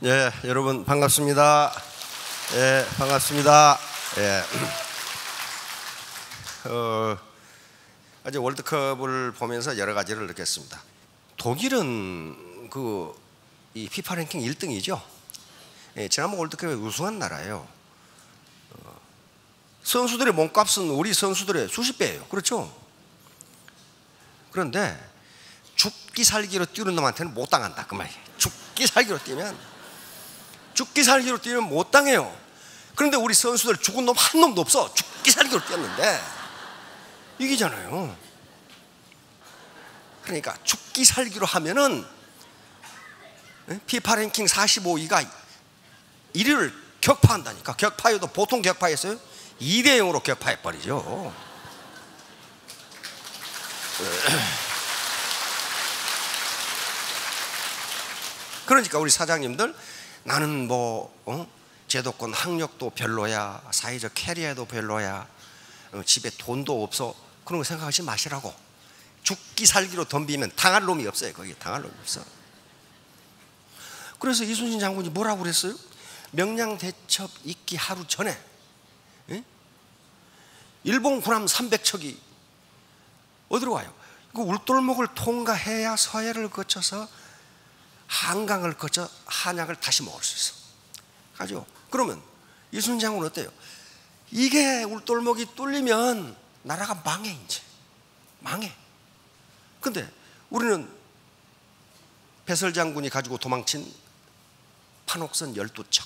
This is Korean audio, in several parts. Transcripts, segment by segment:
예, 여러분 반갑습니다. 예, 반갑습니다. 예. 어제 월드컵을 보면서 여러 가지를 느꼈습니다. 독일은 이 피파 랭킹 1등이죠. 예, 지난번 월드컵에 우승한 나라예요. 선수들의 몸값은 우리 선수들의 수십 배예요. 그렇죠? 그런데 죽기 살기로 뛰는 놈한테는 못 당한다 그 말이에요. 죽기 살기로 뛰면 못 당해요. 그런데 우리 선수들 죽은 놈 한 놈도 없어. 죽기 살기로 뛰었는데 이기잖아요. 그러니까 죽기 살기로 하면은 피파 랭킹 45위가 1위를 격파한다니까. 격파해도 보통 격파했어요? 2대0으로 격파해버리죠. 그러니까 우리 사장님들 나는 제도권 학력도 별로야, 사회적 캐리어도 별로야, 집에 돈도 없어, 그런 거 생각하지 마시라고. 죽기 살기로 덤비면 당할 놈이 없어요. 거기 당할 놈이 없어. 그래서 이순신 장군이 뭐라고 그랬어요? 명량대첩 있기 하루 전에 일본 군함 300척이 어디로 와요? 그 울돌목을 통과해야 서해를 거쳐서 한강을 거쳐 한약을 다시 먹을 수 있어. 가죠. 그러면 이순신 장군은 어때요? 이게 울돌목이 뚫리면 나라가 망해. 이제 망해. 근데 우리는 배설 장군이 가지고 도망친 판옥선 12척,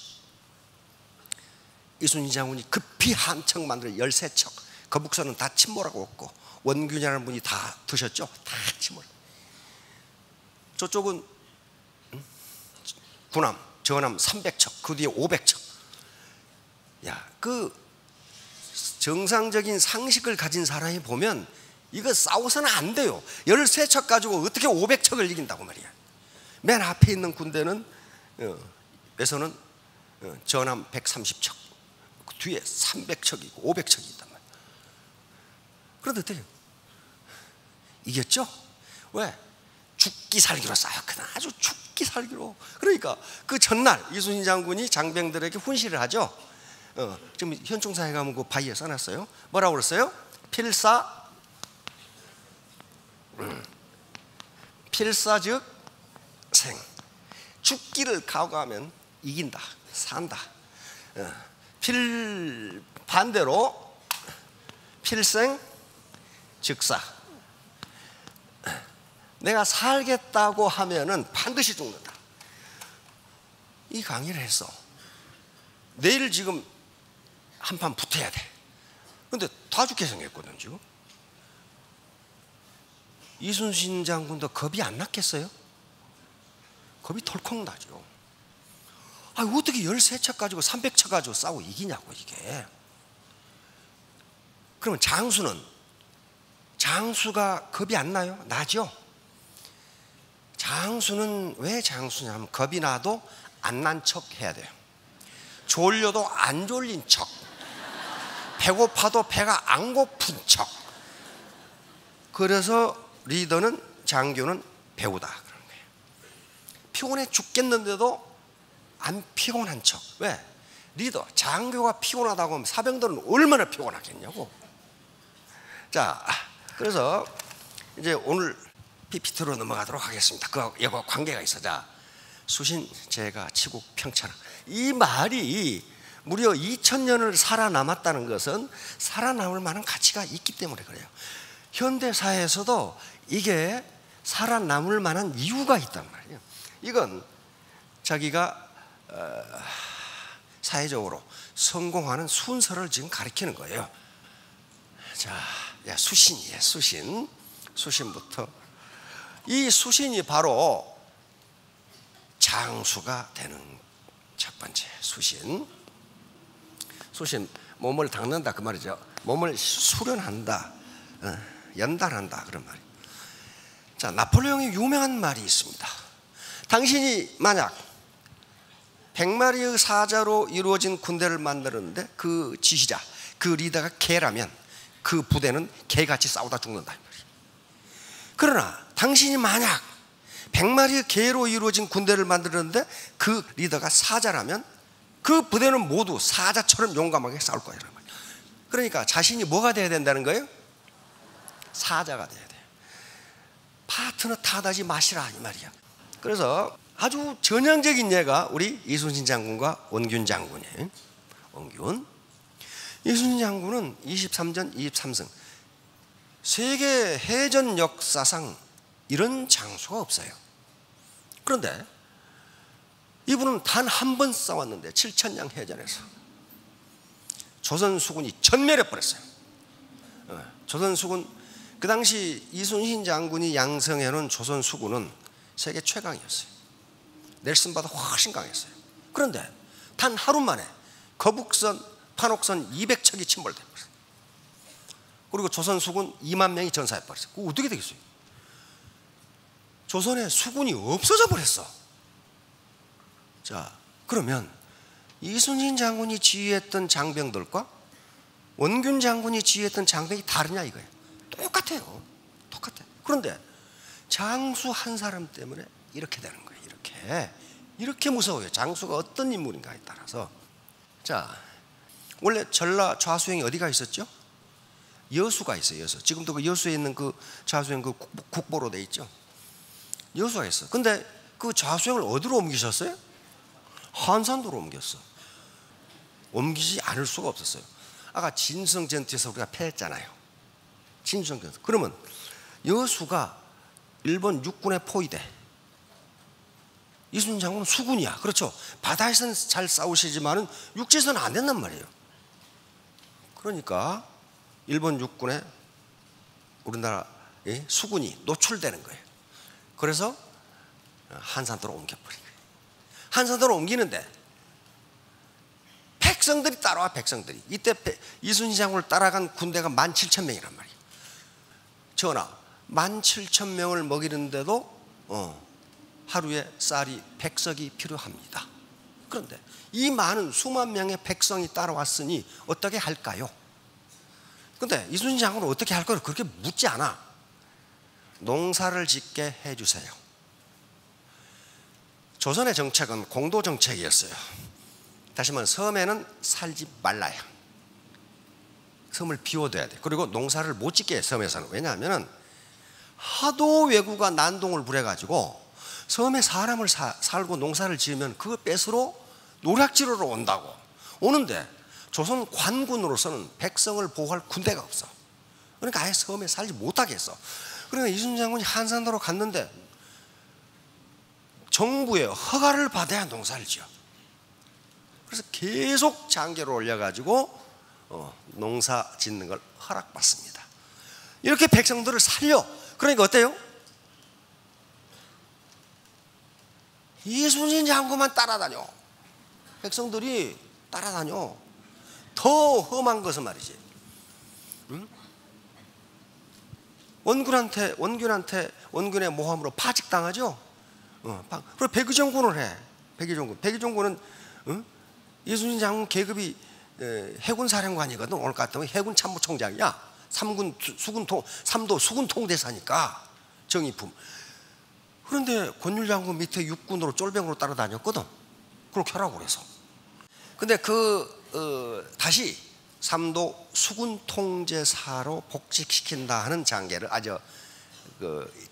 이순신 장군이 급히 한 척 만들어 13척, 거북선은 다 침몰하고 없고 원균이라는 분이 다 드셨죠? 다 침몰. 저쪽은 군함, 전함 300척, 그 뒤에 500척. 야, 그 정상적인 상식을 가진 사람이 보면 이거 싸워서는 안 돼요. 13척 가지고 어떻게 500척을 이긴다고 말이야. 맨 앞에 있는 군대는 에서는 전함 130척, 그 뒤에 300척이 있고 500척이 있단 말이야. 그런데 어때요? 이겼죠? 왜? 죽기 살기로 싸웠거든. 아주 죽기 살기로. 그러니까 그 전날 이순신 장군이 장병들에게 훈시를 하죠. 지금 현충사에 가면 그 바위에 써놨어요. 뭐라고 그랬어요? 필사 즉 생. 죽기를 각오하면 이긴다, 산다. 반대로 필생 즉사. 내가 살겠다고 하면은 반드시 죽는다. 이 강의를 했어. 내일 지금 한판 붙어야 돼. 근데 다 죽게 생겼거든 지금. 이순신 장군도 겁이 안 났겠어요? 겁이 덜컥 나죠. 어떻게 13척 가지고 300척 가지고 싸우고 이기냐고 이게. 그러면 장수가 겁이 안 나요? 나죠. 장수는 왜 장수냐면 겁이 나도 안 난 척 해야 돼요. 졸려도 안 졸린 척, 배고파도 배가 안 고픈 척. 그래서 리더는, 장교는 배우다 그런 거예요. 피곤해 죽겠는데도 안 피곤한 척. 왜? 리더, 장교가 피곤하다고 하면 사병들은 얼마나 피곤하겠냐고. 자, 그래서 이제 오늘 PPT로 넘어가도록 하겠습니다. 그와 관계가 있어. 자, 수신, 제가, 치국, 평창. 이 말이 무려 2000년을 살아남았다는 것은 살아남을 만한 가치가 있기 때문에 그래요. 현대사회에서도 이게 살아남을 만한 이유가 있단 말이에요. 이건 자기가 사회적으로 성공하는 순서를 지금 가리키는 거예요. 자, 수신이에요. 수신부터. 이 수신이 바로 장수가 되는 첫 번째 수신, 몸을 닦는다 그 말이죠. 몸을 수련한다, 연단한다 그런 말이에요. 자, 나폴레옹의 유명한 말이 있습니다. 당신이 만약 100마리의 사자로 이루어진 군대를 만들었는데 그 지휘자, 그 리더가 개라면 그 부대는 개같이 싸우다 죽는다. 그러나 당신이 만약 100마리의 개로 이루어진 군대를 만들었는데 그 리더가 사자라면 그 부대는 모두 사자처럼 용감하게 싸울 거예요. 그러니까 자신이 뭐가 돼야 된다는 거예요? 사자가 돼야 돼요. 파트너 탓하지 마시라 이 말이야. 그래서 아주 전형적인 예가 우리 이순신 장군과 원균 장군이에요. 원균. 이순신 장군은 23전 23승. 세계 해전 역사상 이런 장수가 없어요. 그런데 이분은 단 한 번 싸웠는데 7천량 해전에서 조선 수군이 전멸해 버렸어요. 조선 수군, 그 당시 이순신 장군이 양성해놓은 조선 수군은 세계 최강이었어요. 넬슨보다 훨씬 강했어요. 그런데 단 하루 만에 거북선, 판옥선 200척이 침몰돼 버렸어요. 그리고 조선 수군 2만 명이 전사해 버렸어요. 그거 어떻게 되겠어요? 조선에 수군이 없어져 버렸어. 자, 그러면 이순신 장군이 지휘했던 장병들과 원균 장군이 지휘했던 장병이 다르냐 이거예요. 똑같아요. 똑같아요. 그런데 장수 한 사람 때문에 이렇게 되는 거예요. 이렇게 무서워요. 장수가 어떤 인물인가에 따라서. 자, 원래 전라 좌수행이 어디가 있었죠? 여수가 있어요. 여수. 지금도 그 여수에 있는 그 좌수행 그 국보로 돼 있죠. 여수가 있어. 근데 그 좌수행을 어디로 옮기셨어요? 한산도로 옮겼어. 옮기지 않을 수가 없었어요. 아까 진성전투에서 우리가 패했잖아요. 진성전투. 그러면 여수가 일본 육군의 포위대. 이순신 장군은 수군이야. 그렇죠. 바다에서는 잘 싸우시지만은 육지에서는 안 된단 말이에요. 그러니까 일본 육군의 우리나라의 수군이 노출되는 거예요. 그래서 한산도로 옮겨버린 거예요. 한산도로 옮기는데 백성들이 따라와. 백성들이 이때 이순신 장군을 따라간 군대가 17,000명이란 말이에요. 전하, 17,000명을 먹이는데도 하루에 쌀이 100석이 필요합니다. 그런데 이 많은 수만 명의 백성이 따라왔으니 어떻게 할까요? 그런데 이순신 장군은 어떻게 할 거를 그렇게 묻지 않아. 농사를 짓게 해주세요. 조선의 정책은 공도 정책이었어요. 다시 말하면 섬에는 살지 말라요. 섬을 비워둬야 돼. 그리고 농사를 못 짓게 해, 섬에서는. 왜냐하면 하도 왜구가 난동을 부려가지고 섬에 사람을 살고 농사를 지으면 그거 뺏으러 노략지르러 온다고. 오는데 조선 관군으로서는 백성을 보호할 군대가 없어. 그러니까 아예 섬에 살지 못하게 했어. 그러니까 이순신 장군이 한산도로 갔는데 정부의 허가를 받아야 농사를 지어. 그래서 계속 장계를 올려가지고 농사 짓는 걸 허락받습니다. 이렇게 백성들을 살려. 그러니까 어때요? 이순신 장군만 따라다녀. 백성들이 따라다녀. 더 험한 것은 말이지. 응? 원균의 모함으로 파직당하죠. 그리고 백의종군을 해. 백의종군은 이순신 장군 계급이 해군 사령관이거든. 오늘 같으면 해군 참모총장이야. 3도 수군 통대사니까 정의품. 그런데 권율 장군 밑에 육군으로 쫄병으로 따라다녔거든. 그렇게 하라고 그래서. 근데 다시 3도 수군 통제사로 복직시킨다 하는 장계를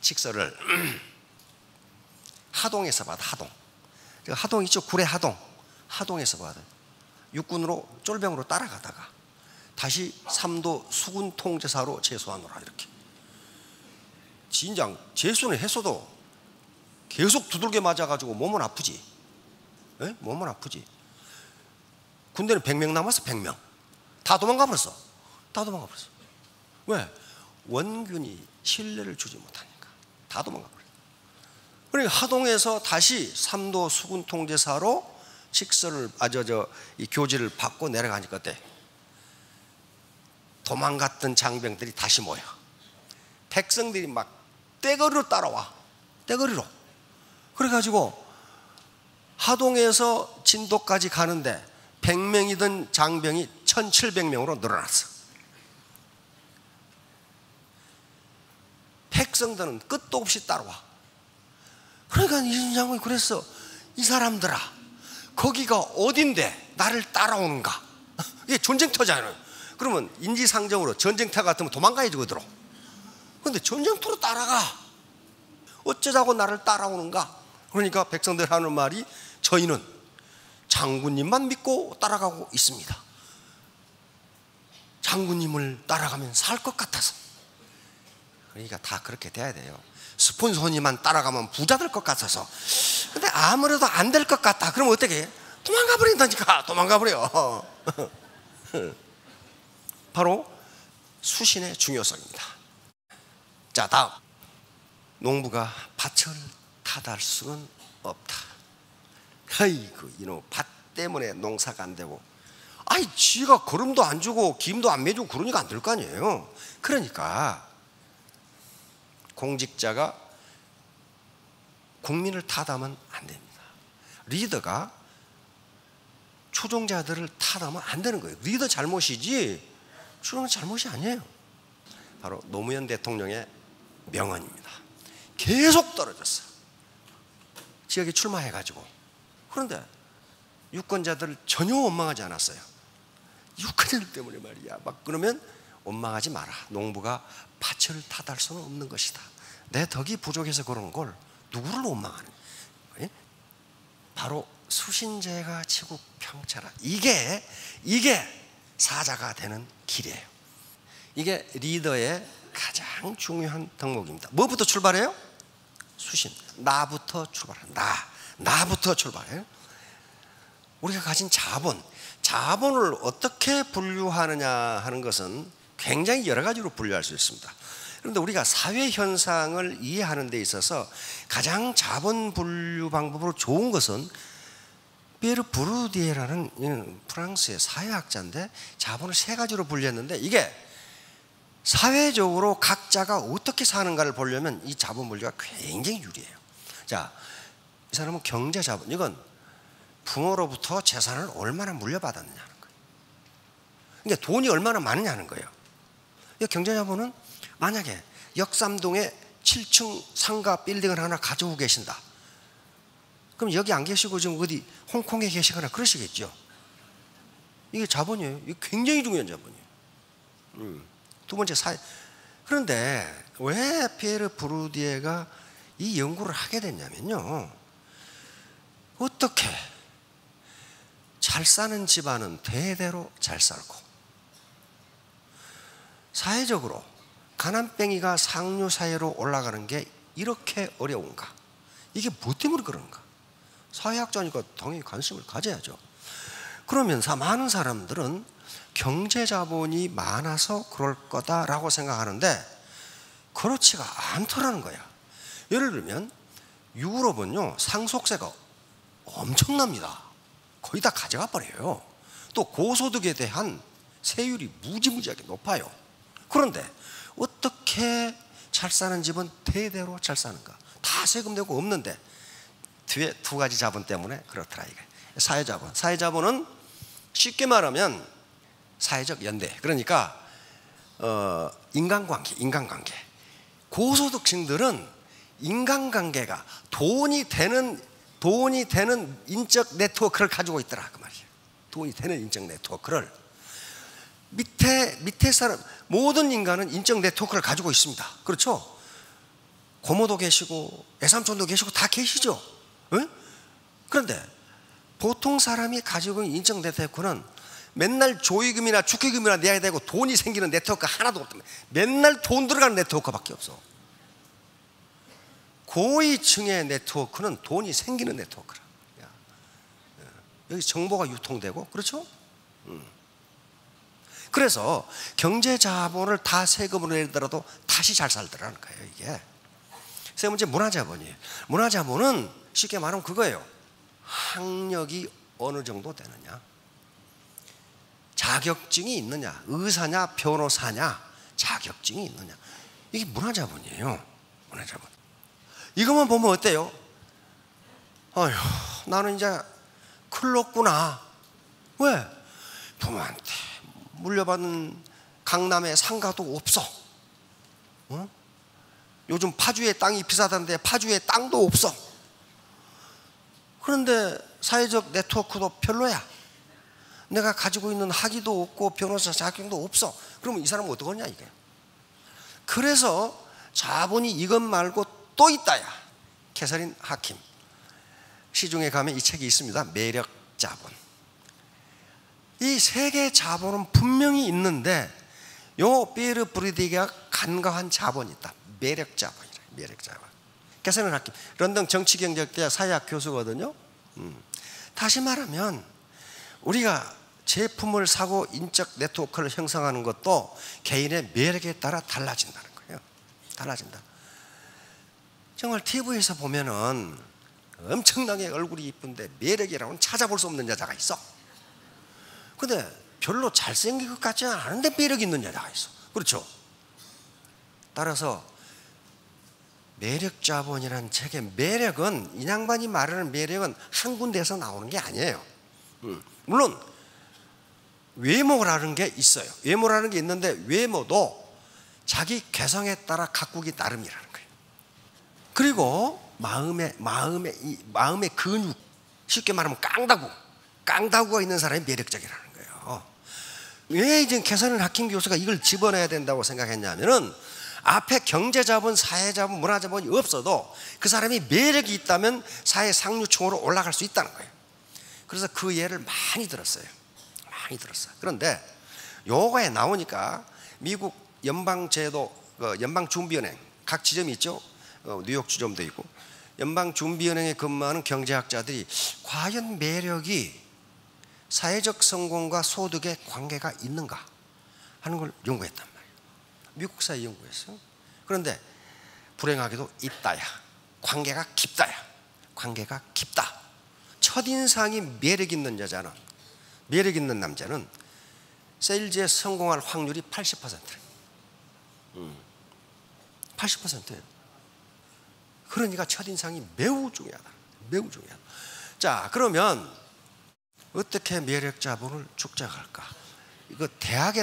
직서를 하동에서 받아. 하동 있죠. 구례 하동에서 받아. 육군으로 쫄병으로 따라가다가 다시 3도 수군 통제사로 제소하노라. 이렇게. 진작 제수는 했어도 계속 두들겨 맞아가지고 몸은 아프지. 에? 몸은 아프지. 군대는 100명 남았어. 100명 다 도망가 버렸어. 왜? 원균이 신뢰를 주지 못하니까 다 도망가 버렸어. 그러니까 하동에서 다시 3도 수군 통제사로 직서를 이 교지를 받고 내려가니까 어때? 도망갔던 장병들이 다시 모여. 백성들이 막 떼거리로 따라와. 떼거리로. 그래가지고 하동에서 진도까지 가는데 100명이던 장병이 1700명으로 늘어났어. 백성들은 끝도 없이 따라와. 그러니까 이순신 장군이 그랬어. 이 사람들아, 거기가 어딘데 나를 따라오는가? 이게 전쟁터잖아요. 그러면 인지상정으로 전쟁터 같으면 도망가야지 그대로. 그런데 전쟁터로 따라가. 어쩌자고 나를 따라오는가? 그러니까 백성들 하는 말이, 저희는 장군님만 믿고 따라가고 있습니다. 장군님을 따라가면 살 것 같아서. 그러니까 다 그렇게 돼야 돼요. 스폰서님만 따라가면 부자 될 것 같아서. 근데 아무래도 안 될 것 같다. 그럼 어떻게 해? 도망가 버린다니까. 도망가 버려. 바로 수신의 중요성입니다. 자, 다음. 농부가 밭을 탓할 수는 없다. 아이고, 이놈 밭 때문에 농사가 안 되고, 아이 지가 거름도 안 주고 김도 안 매주고 그러니까 안 될 거 아니에요. 그러니까 공직자가 국민을 탓하면 안 됩니다. 리더가 추종자들을 탓하면 안 되는 거예요. 리더 잘못이지 추종자 잘못이 아니에요. 바로 노무현 대통령의 명언입니다. 계속 떨어졌어요. 지역에 출마해가지고. 그런데 유권자들을 전혀 원망하지 않았어요. 유권자들 때문에 말이야. 막 그러면 원망하지 마라. 농부가 밭을 탓할 수는 없는 것이다. 내 덕이 부족해서 그런 걸 누구를 원망하는 거예요? 바로 수신제가 치고 평차라. 이게 사자가 되는 길이에요. 이게 리더의 가장 중요한 덕목입니다. 뭐부터 출발해요? 수신. 나부터 출발한다. 나부터 출발해요. 우리가 가진 자본을 어떻게 분류하느냐 하는 것은 굉장히 여러 가지로 분류할 수 있습니다. 그런데 우리가 사회 현상을 이해하는 데 있어서 가장 자본 분류 방법으로 좋은 것은 피에르 부르디에라는 프랑스의 사회학자인데, 자본을 세 가지로 분류했는데, 이게 사회적으로 각자가 어떻게 사는가를 보려면 이 자본 분류가 굉장히 유리해요. 자, 이 사람은 경제 자본, 이건 부모로부터 재산을 얼마나 물려받았느냐는 거예요. 그러니까 돈이 얼마나 많으냐는 거예요. 경제 자본은 만약에 역삼동에 7층 상가 빌딩을 하나 가지고 계신다. 그럼 여기 안 계시고 지금 어디 홍콩에 계시거나 그러시겠죠. 이게 자본이에요. 이게 굉장히 중요한 자본이에요. 두 번째 사회. 그런데 왜 피에르 부르디에가 이 연구를 하게 됐냐면요, 어떻게 잘 사는 집안은 대대로 잘 살고 사회적으로 가난뱅이가 상류 사회로 올라가는 게 이렇게 어려운가? 이게 뭐 때문에 그런가? 사회학자니까 당연히 관심을 가져야죠. 그러면서 많은 사람들은 경제 자본이 많아서 그럴 거다라고 생각하는데 그렇지가 않더라는 거야. 예를 들면 유럽은요, 상속세가 엄청납니다. 거의 다 가져가 버려요. 또 고소득에 대한 세율이 무지무지하게 높아요. 그런데 어떻게 잘 사는 집은 대대로 잘 사는가? 다 세금 내고 없는데 뒤에 두 가지 자본 때문에 그렇더라 이게. 사회자본. 사회자본은 쉽게 말하면 사회적 연대. 그러니까 인간관계. 고소득층들은 인간관계가 돈이 되는 인적 네트워크를 가지고 있더라 그 말이에요. 돈이 되는 인적 네트워크를 밑에 사람 모든 인간은 인적 네트워크를 가지고 있습니다. 그렇죠? 고모도 계시고 애삼촌도 계시고 다 계시죠. 응? 그런데 보통 사람이 가지고 있는 인적 네트워크는 맨날 조의금이나 축의금이나 내야 되고 돈이 생기는 네트워크 하나도 없다. 맨날 돈 들어가는 네트워크밖에 없어. 고위층의 네트워크는 돈이 생기는 네트워크라. 여기 정보가 유통되고, 그렇죠? 그래서 경제 자본을 다 세금으로 내더라도 다시 잘 살더라는 거예요, 이게. 세 번째, 문화자본이에요. 문화자본은 쉽게 말하면 그거예요. 학력이 어느 정도 되느냐, 자격증이 있느냐, 의사냐, 변호사냐, 자격증이 있느냐. 이게 문화자본이에요. 문화자본. 이것만 보면 어때요? 어휴, 나는 이제 큰일 났구나. 왜? 부모한테 물려받은 강남에 상가도 없어. 어? 요즘 파주에 땅이 비싸다는데 파주에 땅도 없어. 그런데 사회적 네트워크도 별로야. 내가 가지고 있는 학위도 없고 변호사 자격도 없어. 그러면 이 사람은 어떡하냐 이게. 그래서 자본이 이것 말고 또 있다야. 캐서린 하킴 시중에 가면 이 책이 있습니다. 매력 자본. 이 세 개의 자본은 분명히 있는데 요 피에르 브리디가 간과한 자본이 있다. 매력 자본이라. 매력 자본. 캐서린 하킴 런던 정치경제대학 사회학 교수거든요. 다시 말하면 우리가 제품을 사고 인적 네트워크를 형성하는 것도 개인의 매력에 따라 달라진다는 거예요. 달라진다. 정말 TV에서 보면은 엄청나게 얼굴이 이쁜데 매력이라고는 찾아볼 수 없는 여자가 있어. 근데 별로 잘생긴 것 같지는 않은데 매력 있는 여자가 있어. 그렇죠? 따라서 매력 자본이라는 책의 매력은, 이 양반이 말하는 매력은 한 군데에서 나오는 게 아니에요. 물론 외모라는 게 있어요. 외모라는 게 있는데 외모도 자기 개성에 따라 가꾸기 나름이라는 거예요. 그리고 마음의 근육, 쉽게 말하면 깡다구가 있는 사람이 매력적이라는 거예요. 왜 이제 캐서린 하킴 교수가 이걸 집어내야 된다고 생각했냐면은 앞에 경제자본, 사회자본, 문화자본이 없어도 그 사람이 매력이 있다면 사회 상류층으로 올라갈 수 있다는 거예요. 그래서 그 예를 많이 들었어요. 많이 들었어요. 그런데 요거에 나오니까 미국 연방제도, 연방준비은행 각 지점이 있죠. 뉴욕 지점도 있고 연방준비은행에 근무하는 경제학자들이 과연 매력이 사회적 성공과 소득에 관계가 있는가 하는 걸 연구했단 말이에요. 미국 사회 연구했어요. 그런데 불행하게도 있다야. 관계가 깊다야. 관계가 깊다. 첫인상이 매력 있는 여자는, 매력 있는 남자는 세일즈에 성공할 확률이 80%예요. 80%예요. 그러니까 첫인상이 매우 중요하다. 매우 중요하다. 자, 그러면 어떻게 매력 자본을 축적할까? 이거 대학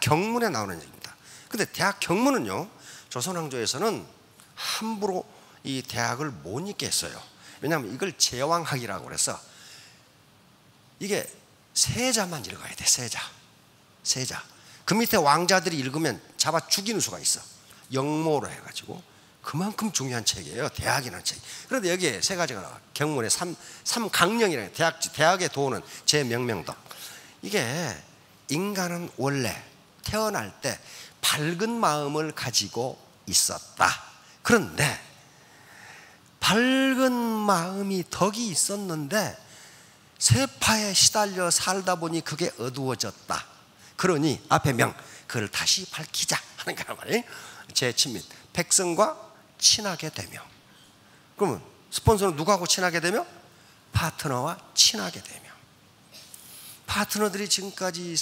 경문에 나오는 얘기입니다. 근데 대학 경문은요, 조선왕조에서는 함부로 이 대학을 못 읽게 했어요. 왜냐하면 이걸 제왕학이라고 그래서 이게 세자만 읽어야 돼. 세자. 그 밑에 왕자들이 읽으면 잡아 죽이는 수가 있어. 영모로 해가지고. 그만큼 중요한 책이에요. 대학이라는 책. 그런데 여기에 세 가지가 나와. 경문에 삼강령이라는 대학의 도는 제명명덕. 이게 인간은 원래 태어날 때 밝은 마음을 가지고 있었다. 그런데 밝은 마음이 덕이 있었는데 세파에 시달려 살다 보니 그게 어두워졌다. 그러니 앞에 명, 그걸 다시 밝히자 하는 거란 말이에요. 제친민, 백성과 친하게 되며. 그러면 스폰서는 누구하고 친하게 되며? 파트너와 친하게 되며. 파트너들이 지금까지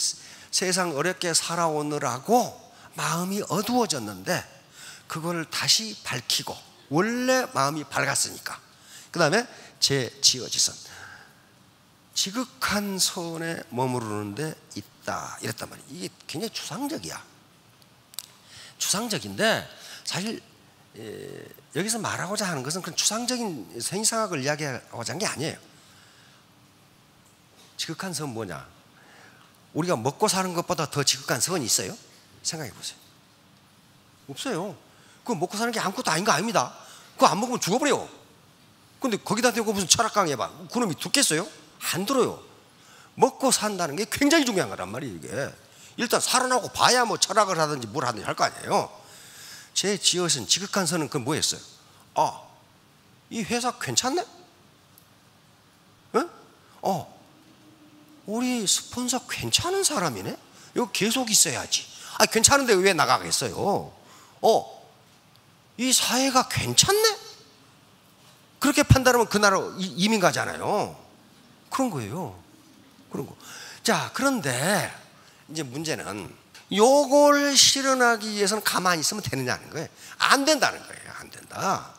세상 어렵게 살아오느라고 마음이 어두워졌는데 그걸 다시 밝히고, 원래 마음이 밝았으니까. 그 다음에 제지어지선, 지극한 선에 머무르는 데 있다, 이랬단 말이에요. 이게 굉장히 추상적이야. 추상적인데 사실 여기서 말하고자 하는 것은 그런 추상적인 생상학을 이야기하고자 한 게 아니에요. 지극한 선 뭐냐? 우리가 먹고 사는 것보다 더 지극한 선이 있어요? 생각해 보세요. 없어요. 그거 먹고 사는 게 아무것도 아닌 거 아닙니다. 그거 안 먹으면 죽어버려. 근데 거기다 대고 무슨 철학 강의 해봐. 그놈이 듣겠어요? 안 들어요. 먹고 산다는 게 굉장히 중요한 거란 말이에요. 이게 일단 살아나고 봐야 뭐 철학을 하든지 뭘 하든지 할 거 아니에요. 제 지어진 지극한 선은 그건 뭐였어요? 이 회사 괜찮네? 우리 스폰서 괜찮은 사람이네? 이거 계속 있어야지. 괜찮은데 왜 나가겠어요? 이 사회가 괜찮네? 그렇게 판단하면 그 나라 이민 가잖아요. 그런 거예요. 그런 거. 자, 그런데 이제 문제는 요걸 실현하기 위해서는 가만히 있으면 되느냐는 거예요. 안 된다는 거예요. 안 된다.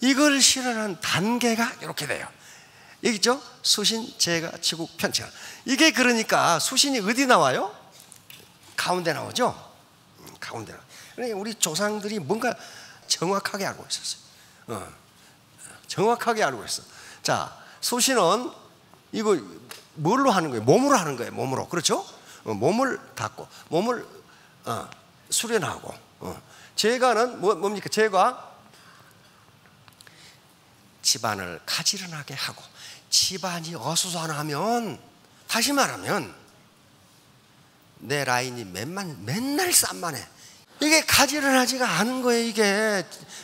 이걸 실현하는 단계가 이렇게 돼요. 여기 있죠? 수신, 제가, 지국, 편칭. 이게 그러니까 수신이 어디 나와요? 가운데 나오죠? 가운데 나와요. 그러니까 우리 조상들이 뭔가 정확하게 알고 있었어요. 정확하게 알고 있어. 자, 수시는 이거 뭘로 하는 거예요? 몸으로 하는 거예요. 몸으로. 그렇죠? 몸을 닦고, 몸을 수련하고. 제가는 뭡니까? 제가 집안을 가지런하게 하고, 집안이 어수선하면, 다시 말하면 내 라인이 맨날 산만해. 이게 가지런하지가 않은 거예요.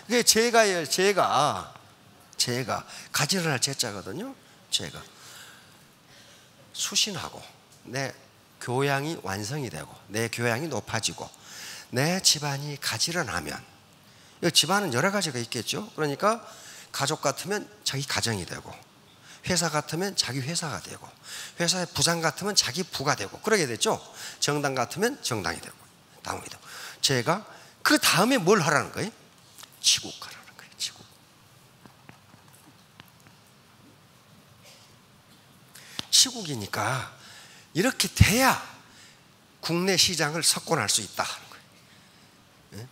이게 제가예요. 제가 가지런할 제자거든요. 제가 수신하고 내 교양이 완성이 되고 내 교양이 높아지고 내 집안이 가지런하면, 집안은 여러 가지가 있겠죠. 그러니까 가족 같으면 자기 가정이 되고, 회사 같으면 자기 회사가 되고, 회사의 부장 같으면 자기 부가 되고, 그러게 됐죠. 정당 같으면 정당이 되고, 당이 되고. 제가 그 다음에 뭘 하라는 거예요? 치국하라는 거예요. 치국. 치국이니까 이렇게 돼야 국내 시장을 석권할 수 있다 하는 거예요.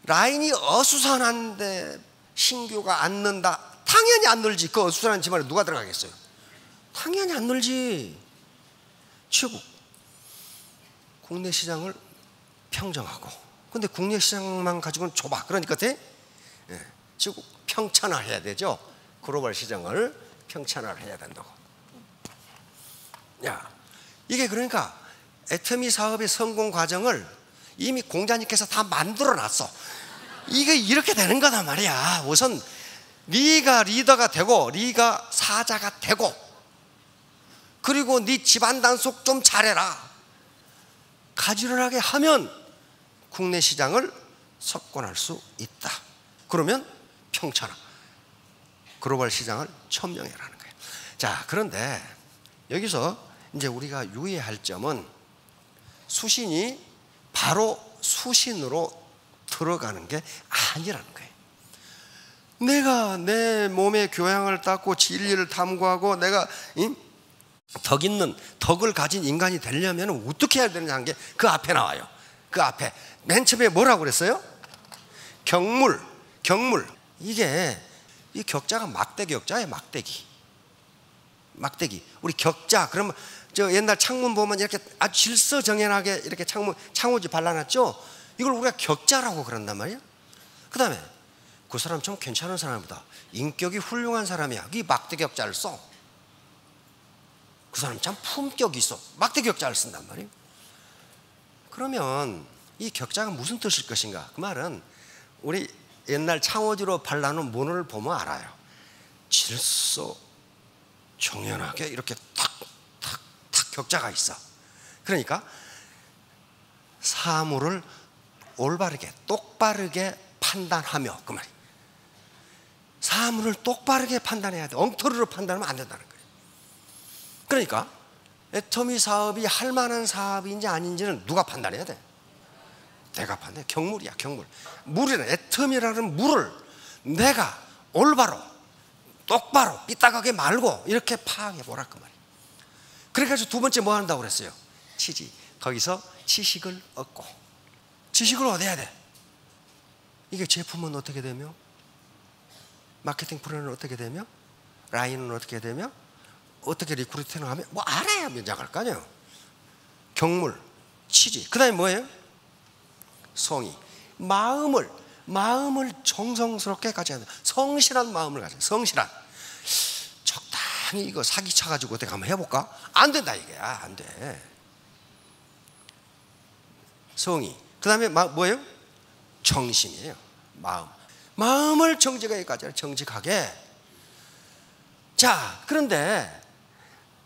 라인이 어수선한데 신규가 안 는다? 당연히 안 늘지. 그 어수선한 집안에 누가 들어가겠어요? 당연히 안 늘지. 치국. 국내 시장을 평정하고, 근데 국내 시장만 가지고는 좁아. 그러니까 치국 평천화해야 되죠. 글로벌 시장을 평천화해야 된다고. 이게 그러니까 애터미 사업의 성공 과정을 이미 공자님께서 다 만들어 놨어. 이게 이렇게 되는 거단 말이야. 우선 네가 리더가 되고, 네가 사자가 되고, 그리고 네 집안 단속 좀 잘해라. 가지런하게 하면 국내 시장을 석권할 수 있다. 그러면 평천화, 글로벌 시장을 천명해라는 거예요. 자, 그런데 여기서 이제 우리가 유의할 점은 수신이 바로 수신으로 들어가는 게 아니라는 거예요. 내가 내 몸의 교양을 닦고 진리를 탐구하고 내가 덕 있는, 덕을 가진 인간이 되려면 어떻게 해야 되느냐 하는 게 그 앞에 나와요. 그 앞에 맨 처음에 뭐라고 그랬어요? 경물. 이게 이 격자가 막대기 격자예요. 막대기. 우리 격자 그러면 저 옛날 창문 보면 이렇게 아주 질서정연하게 이렇게 창호지 발라놨죠. 이걸 우리가 격자라고 그런단 말이에요. 그 다음에 그 사람 좀 괜찮은 사람이다, 인격이 훌륭한 사람이야, 이 막대기 격자를 써. 그 사람 참 품격이 있어, 막대기 격자를 쓴단 말이에요. 그러면 이 격자가 무슨 뜻일 것인가? 그 말은 우리 옛날 창호지로 발라놓은 문을 보면 알아요. 질서 정연하게 이렇게 탁 격자가 있어. 그러니까 사물을 올바르게 똑바르게 판단하며, 그 말이에요. 사물을 똑바르게 판단해야 돼. 엉터리로 판단하면 안 된다는 거예요. 그러니까 애터미 사업이 할 만한 사업인지 아닌지는 누가 판단해야 돼? 내가 판단해. 경물이야, 경물. 물이란, 애터미라는 물을 내가 올바로 똑바로 삐딱하게 말고 이렇게 파악해 보라 그 말이에요. 그래가지고 두 번째 뭐 한다고 그랬어요? 치지. 거기서 지식을 얻고. 지식을 얻어야 돼. 이게 제품은 어떻게 되며, 마케팅 프로는 어떻게 되며, 라인은 어떻게 되며, 어떻게 리크루팅을 하면 뭐 알아야 면장할 거 아니에요. 경물, 치지. 그 다음에 뭐예요? 성의. 마음을 정성스럽게 가져야 돼. 성실한 마음을 가져야 돼. 성실한. 적당히 이거 사기쳐가지고 어떻게 한번 해볼까? 안 된다 이게야. 안 돼. 성의. 그 다음에 뭐예요? 정심이에요. 마음을 정직하게 가져야, 정직하게. 자, 그런데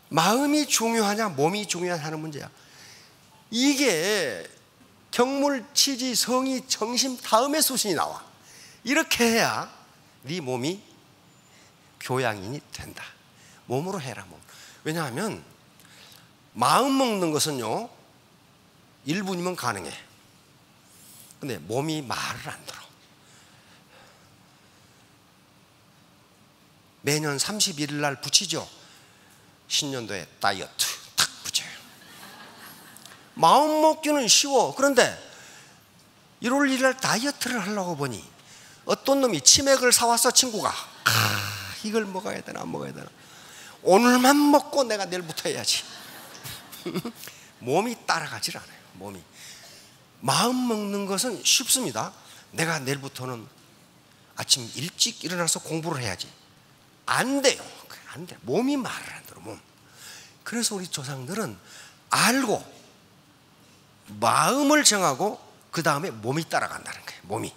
마음이 중요하냐 몸이 중요하냐 하는 문제야. 이게 경물, 치지, 성의, 정심 다음에 수신이 나와. 이렇게 해야 네 몸이 교양인이 된다. 몸으로 해라. 몸. 왜냐하면 마음 먹는 것은요 1분이면 가능해. 근데 몸이 말을 안 들어. 매년 31일 날 붙이죠. 신년도에 다이어트 탁 붙여요. 마음 먹기는 쉬워. 그런데 1월 1일 날 다이어트를 하려고 보니 어떤 놈이 치맥을 사왔어. 친구가 이걸 먹어야 되나 안 먹어야 되나. 오늘만 먹고 내가 내일부터 해야지. 몸이 따라가질 않아요. 몸이. 마음 먹는 것은 쉽습니다. 내가 내일부터는 아침 일찍 일어나서 공부를 해야지. 안 돼요. 안 돼. 몸이 말을 안 들어. 몸. 그래서 우리 조상들은 알고 마음을 정하고 그 다음에 몸이 따라간다는 거예요.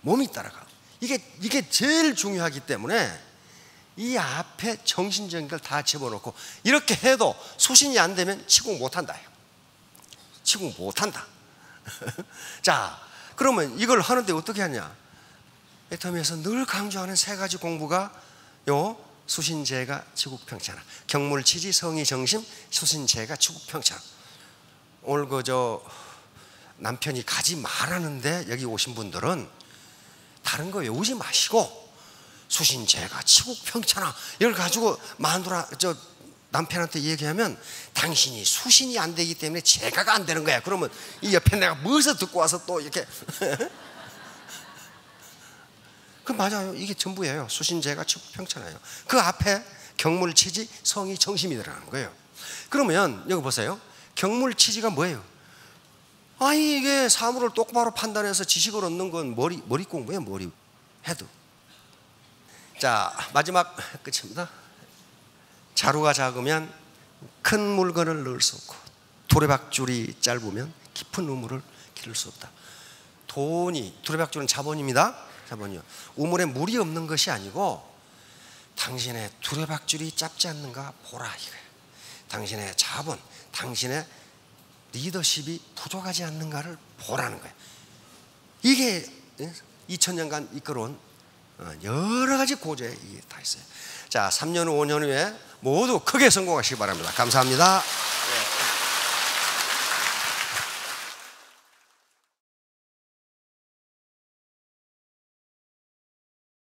몸이 따라가. 이게 제일 중요하기 때문에 이 앞에 정신적인 걸 다 집어넣고 이렇게 해도 수신이 안 되면 치국 못한다. 치국 못한다. 자, 그러면 이걸 하는데 어떻게 하냐? 애터미에서 늘 강조하는 세 가지 공부가 요 수신제가 치국평천하, 경물치지 성의정심 수신제가 치국평천하. 오늘 그저 남편이 가지 말라는데 여기 오신 분들은 다른 거 외우지 마시고 수신제가 치국평천하 이걸 가지고 마누라 남편한테 얘기하면 당신이 수신이 안 되기 때문에 제가가 안 되는 거야. 그러면 이 옆에 내가 무엇을 듣고 와서 또 이렇게 그 맞아요. 이게 전부예요. 수신제가 치국평천하예요. 그 앞에 경물치지 성의 정심이 들어가는 거예요. 그러면 여기 보세요. 경물치지가 뭐예요? 이게 사물을 똑바로 판단해서 지식을 얻는 건 머리 공부예요. 머리 해도. 자, 마지막 끝입니다. 자루가 작으면 큰 물건을 넣을 수 없고 두레박줄이 짧으면 깊은 우물을 기를 수 없다. 두레박줄은 자본입니다. 자본이요. 우물에 물이 없는 것이 아니고 당신의 두레박줄이 짧지 않는가 보라 이거예요. 당신의 자본, 당신의 리더십이 부족하지 않는가를 보라는 거예요. 이게 2000년간 이끌어온 여러 가지 고조에 이게 다 있어요. 자, 3년 후 5년 후에 모두 크게 성공하시기 바랍니다. 감사합니다.